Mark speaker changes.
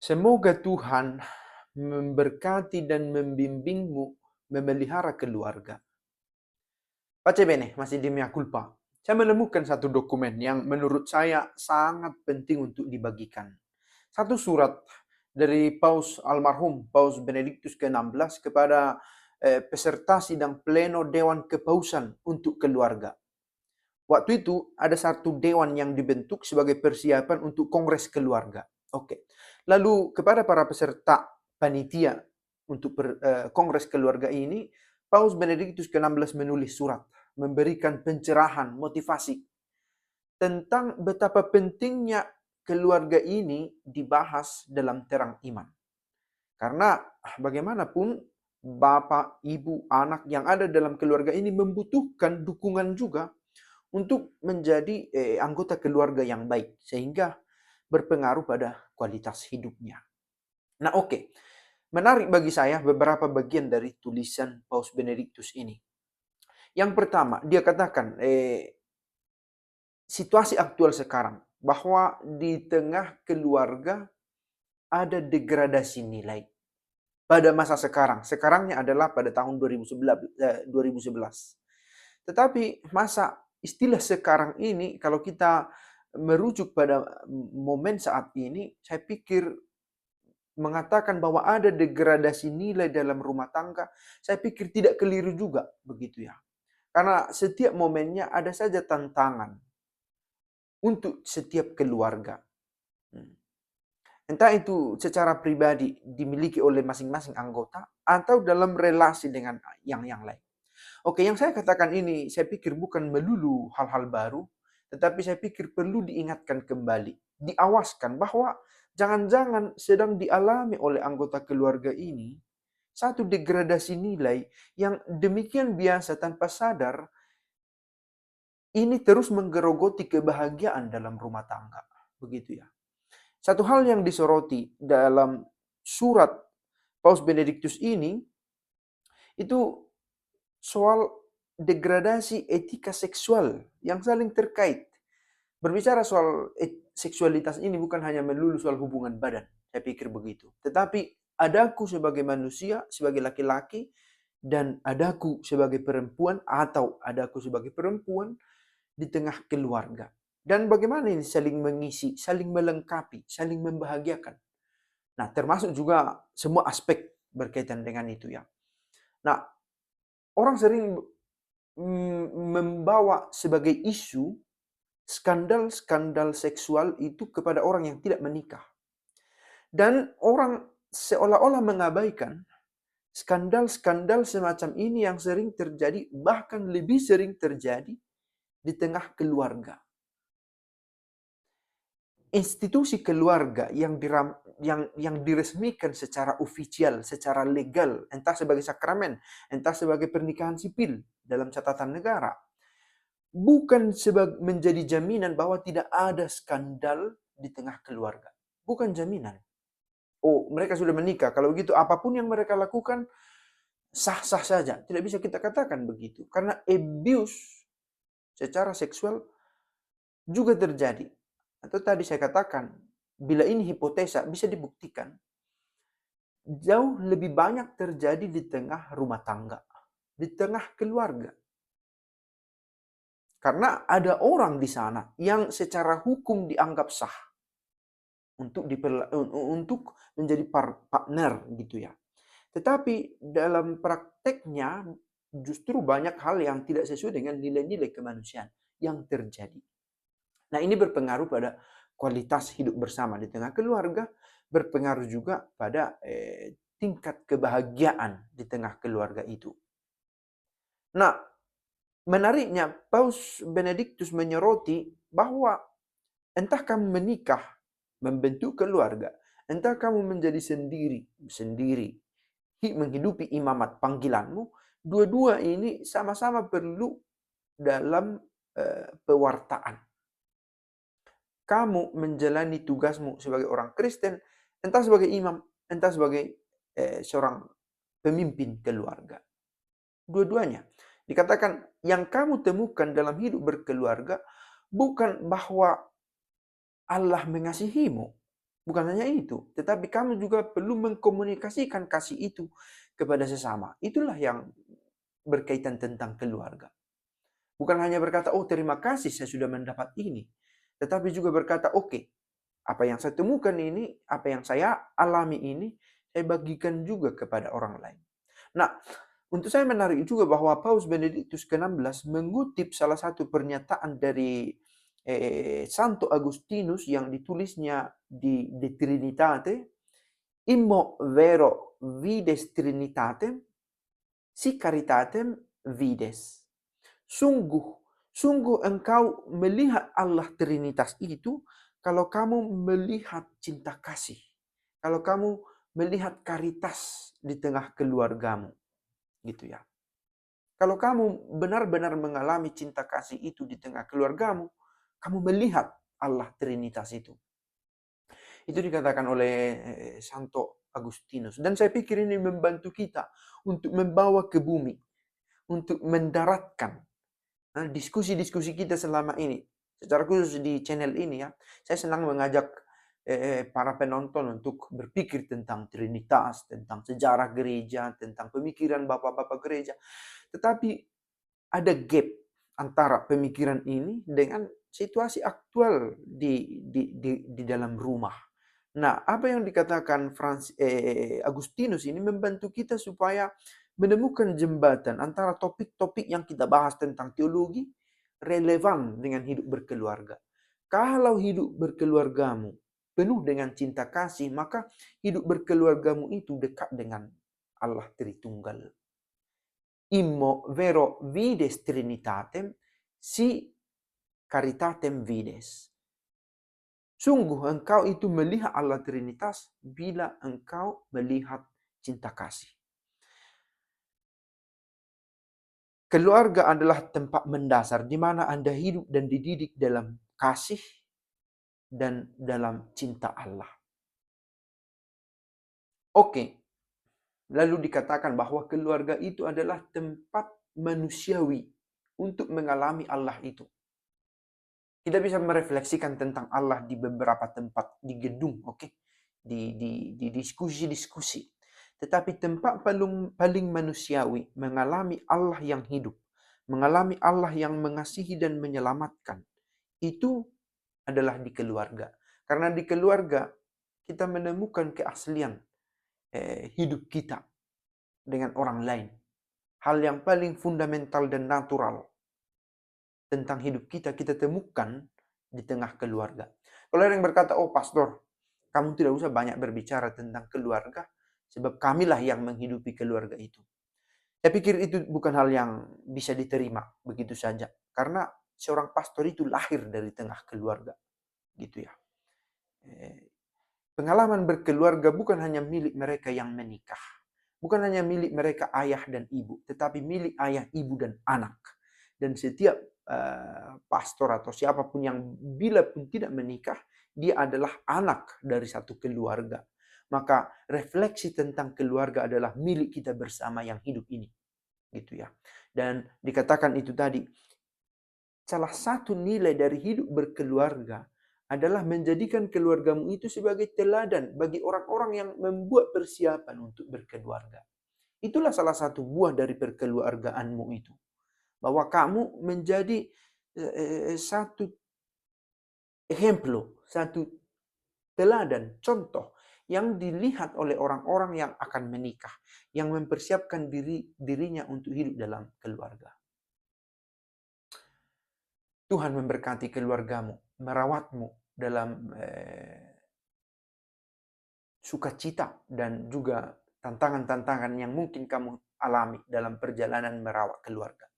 Speaker 1: Semoga Tuhan memberkati dan membimbingmu memelihara keluarga. Pace bene, masih di mea culpa. Saya menemukan satu dokumen yang menurut saya sangat penting untuk dibagikan. Satu surat dari Paus almarhum Paus Benediktus ke-16 kepada peserta sidang pleno Dewan Kepausan untuk keluarga. Waktu itu ada satu dewan yang dibentuk sebagai persiapan untuk kongres keluarga. Oke. Lalu kepada para peserta panitia untuk kongres keluarga ini, Paus Benediktus ke-16 menulis surat, memberikan pencerahan, motivasi tentang betapa pentingnya keluarga ini dibahas dalam terang iman. Karena bagaimanapun bapak, ibu, anak yang ada dalam keluarga ini membutuhkan dukungan juga untuk menjadi anggota keluarga yang baik, sehingga berpengaruh pada kualitas hidupnya. Nah, oke. Menarik bagi saya beberapa bagian dari tulisan Paus Benediktus ini. Yang pertama, dia katakan situasi aktual sekarang, bahwa di tengah keluarga ada degradasi nilai. Pada masa sekarang, sekarangnya adalah pada tahun 2011. Tetapi masa istilah sekarang ini, kalau kita merujuk pada momen saat ini, saya pikir mengatakan bahwa ada degradasi nilai dalam rumah tangga, saya pikir tidak keliru juga, begitu ya. Karena setiap momennya ada saja tantangan untuk setiap keluarga. Entah itu secara pribadi dimiliki oleh masing-masing anggota atau dalam relasi dengan yang lain. Oke, yang saya katakan ini saya pikir bukan melulu hal-hal baru, tetapi saya pikir perlu diingatkan kembali, diawaskan bahwa jangan-jangan sedang dialami oleh anggota keluarga ini satu degradasi nilai yang demikian biasa tanpa sadar ini terus menggerogoti kebahagiaan dalam rumah tangga. Begitu ya. Satu hal yang disoroti dalam surat Paus Benediktus ini itu soal degradasi etika seksual yang saling terkait. Berbicara soal seksualitas ini bukan hanya melulu soal hubungan badan, saya pikir begitu. Tetapi adaku sebagai manusia, sebagai laki-laki, dan adaku sebagai perempuan atau adaku sebagai perempuan di tengah keluarga. Dan bagaimana ini saling mengisi, saling melengkapi, saling membahagiakan. Nah, termasuk juga semua aspek berkaitan dengan itu ya. Nah, orang sering membawa sebagai isu skandal-skandal seksual itu kepada orang yang tidak menikah. Dan orang seolah-olah mengabaikan skandal-skandal semacam ini yang sering terjadi, bahkan lebih sering terjadi di tengah keluarga. Institusi keluarga yang diresmikan secara ofisial, secara legal, entah sebagai sakramen, entah sebagai pernikahan sipil dalam catatan negara, bukan menjadi jaminan bahwa tidak ada skandal di tengah keluarga. Bukan jaminan. Oh, mereka sudah menikah. Kalau begitu, apapun yang mereka lakukan, sah-sah saja. Tidak bisa kita katakan begitu. Karena abuse secara seksual juga terjadi. Atau tadi saya katakan, bila ini hipotesa, bisa dibuktikan. Jauh lebih banyak terjadi di tengah rumah tangga. Di tengah keluarga. Karena ada orang di sana yang secara hukum dianggap sah untuk menjadi partner gitu ya. Tetapi dalam prakteknya justru banyak hal yang tidak sesuai dengan nilai-nilai kemanusiaan yang terjadi. Nah, ini berpengaruh pada kualitas hidup bersama di tengah keluarga, berpengaruh juga pada tingkat kebahagiaan di tengah keluarga itu. Nah, menariknya Paus Benediktus menyoroti bahwa entah kamu menikah, membentuk keluarga, entah kamu menjadi sendiri, menghidupi imamat panggilanmu, dua-dua ini sama-sama perlu dalam pewartaan. Kamu menjalani tugasmu sebagai orang Kristen, entah sebagai imam, entah sebagai seorang pemimpin keluarga. Dua-duanya. Dikatakan yang kamu temukan dalam hidup berkeluarga bukan bahwa Allah mengasihimu, Bukan hanya itu, tetapi kamu juga perlu mengkomunikasikan kasih itu kepada sesama. Itulah yang berkaitan tentang keluarga. Bukan hanya berkata, oh terima kasih saya sudah mendapat ini. Tetapi juga berkata, oke, apa yang saya temukan ini, apa yang saya alami ini, saya bagikan juga kepada orang lain. Nah, untuk saya menarik juga bahwa Paus Benediktus ke-16 mengutip salah satu pernyataan dari Santo Agustinus yang ditulisnya di De Trinitate, immo vero vides Trinitatem, si caritatem vides. Sungguh engkau melihat Allah Trinitas itu kalau kamu melihat cinta kasih. Kalau kamu melihat karitas di tengah keluargamu. Gitu ya. Kalau kamu benar-benar mengalami cinta kasih itu di tengah keluargamu, kamu melihat Allah Trinitas itu. Itu dikatakan oleh Santo Agustinus. Dan saya pikir ini membantu kita untuk membawa ke bumi. Untuk mendaratkan diskusi-diskusi kita selama ini. Secara khusus di channel ini ya. Saya senang mengajak para penonton untuk berpikir tentang Trinitas, tentang sejarah gereja, tentang pemikiran bapak-bapak gereja. Tetapi ada gap antara pemikiran ini dengan situasi aktual di dalam rumah. Nah, apa yang dikatakan Agustinus ini membantu kita supaya menemukan jembatan antara topik-topik yang kita bahas tentang teologi relevan dengan hidup berkeluarga. Kalau hidup berkeluargamu penuh dengan cinta kasih, maka hidup berkeluargamu itu dekat dengan Allah Tritunggal. Immo vero vides Trinitatem, si caritatem vides. Sungguh engkau itu melihat Allah Trinitas bila engkau melihat cinta kasih. Keluarga adalah tempat mendasar di mana Anda hidup dan dididik dalam kasih dan dalam cinta Allah. Oke, lalu dikatakan bahwa keluarga itu adalah tempat manusiawi untuk mengalami Allah itu. Kita bisa merefleksikan tentang Allah di beberapa tempat di gedung, oke? Di diskusi-diskusi. Tetapi tempat paling manusiawi mengalami Allah yang hidup, mengalami Allah yang mengasihi dan menyelamatkan, itu adalah di keluarga. Karena di keluarga kita menemukan keaslian hidup kita dengan orang lain. Hal yang paling fundamental dan natural tentang hidup kita temukan di tengah keluarga. Kalau ada yang berkata, oh pastor, kamu tidak usah banyak berbicara tentang keluarga, sebab kamilah yang menghidupi keluarga itu. Saya pikir itu bukan hal yang bisa diterima begitu saja. Karena seorang pastor itu lahir dari tengah keluarga. Gitu ya. Pengalaman berkeluarga bukan hanya milik mereka yang menikah. Bukan hanya milik mereka ayah dan ibu, tetapi milik ayah, ibu, dan anak. Dan setiap pastor atau siapapun yang bila pun tidak menikah, dia adalah anak dari satu keluarga. Maka refleksi tentang keluarga adalah milik kita bersama yang hidup ini. Gitu ya. Dan dikatakan itu tadi, salah satu nilai dari hidup berkeluarga adalah menjadikan keluargamu itu sebagai teladan bagi orang-orang yang membuat persiapan untuk berkeluarga. Itulah salah satu buah dari perkeluargaanmu itu. Bahwa kamu menjadi satu exemplo, satu teladan, contoh yang dilihat oleh orang-orang yang akan menikah, yang mempersiapkan dirinya untuk hidup dalam keluarga. Tuhan memberkati keluargamu, merawatmu dalam sukacita dan juga tantangan-tantangan yang mungkin kamu alami dalam perjalanan merawat keluarga.